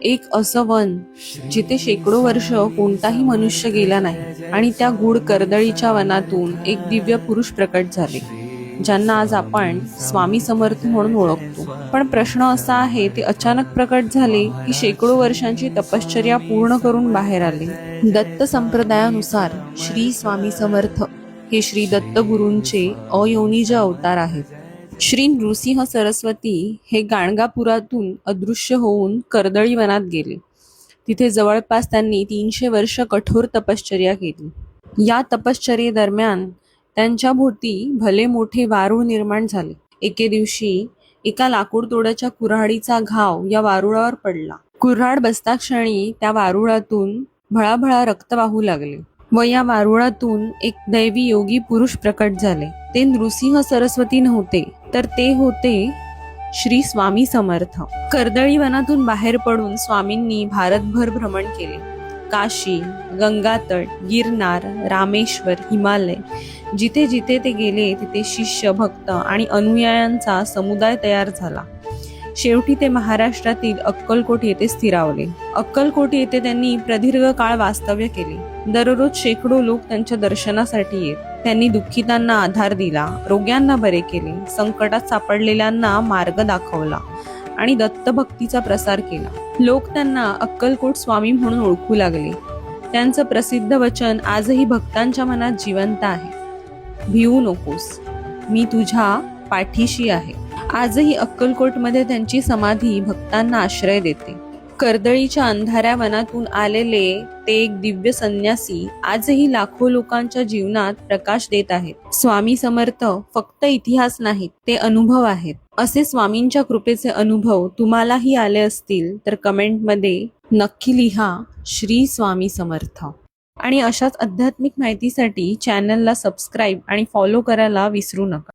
एक असं वन जिथे शेकडो वर्ष कोणताही मनुष्य गेला नाही आणि त्या गूढ कर्दळीच्या वनातून एक दिव्य पुरुष प्रकट झाले, ज्यांना आज आपण स्वामी समर्थ म्हणून ओळखतो. पण प्रश्न असा आहे, ते अचानक प्रकट झाले की शेकडो वर्षांची तपश्चर्या पूर्ण करून बाहेर आले? दत्त संप्रदायानुसार श्री स्वामी समर्थ हे श्री दत्तगुरूंचे अयोनिज अवतार आहेत. श्री नृसिंह सरस्वती हे गाणगापुरातून अदृश्य होऊन कर्दळी वनात गेले. तिथे जवळपास त्यांनी 300 वर्ष कठोर तपश्चर्या केली. या तपश्चर्येदरम्यान त्यांच्या भोवती भले मोठे वारूळ निर्माण झाले. एके दिवशी एका लाकूड तोडाच्या कुऱ्हाडीचा घाव या वारुळावर पडला. कुऱ्हाड बसता क्षणी त्या वारुळातून भळाभळा रक्त वाहू लागले व या वारुळातून एक दैवी योगी पुरुष प्रकट झाले. ते नृसिंह सरस्वती नव्हते, तर ते होते श्री स्वामी समर्थ. कर्दळी वनातून बाहेर पडून स्वामींनी भारतभर भ्रमण केले. काशी, गंगातट, गिरनार, रामेश्वर, हिमालय, जिथे जिथे ते गेले तिथे शिष्य, भक्त आणि अनुयायांचा समुदाय तयार झाला. शेवटी ते महाराष्ट्रातील अक्कलकोट येथे स्थिरावले. अक्कलकोट येथे त्यांनी प्रदीर्घ काळ वास्तव्य केले. दररोज शेकडो लोक त्यांच्या दर्शनासाठी येत. त्यांनी दुःखितांना आधार दिला, रोग्यांना बरे केले, संकटात सापडलेल्यांना मार्ग दाखवला आणि दत्तभक्तीचा प्रसार केला. लोक त्यांना अक्कलकोट स्वामी म्हणून ओळखू लागले. त्यांचं प्रसिद्ध वचन आजही भक्तांच्या मनात जिवंत आहे. भिवू नकोस, मी तुझ्या पाठीशी आहे. आजही अक्कलकोटमध्ये त्यांची समाधी भक्तांना आश्रय देते. कर्दळीच्या अंधाऱ्या वनातून आलेले ते एक दिव्य संन्यासी आजही लाखो लोकांच्या जीवनात प्रकाश देत आहेत. स्वामी समर्थ फक्त इतिहास नाहीत, ते अनुभव आहेत. असे स्वामींच्या कृपेचे अनुभव तुम्हालाही आले असतील तर कमेंटमध्ये नक्की लिहा श्री स्वामी समर्थ. आणि अशाच आध्यात्मिक माहितीसाठी चॅनलला सबस्क्राईब आणि फॉलो करायला विसरू नका.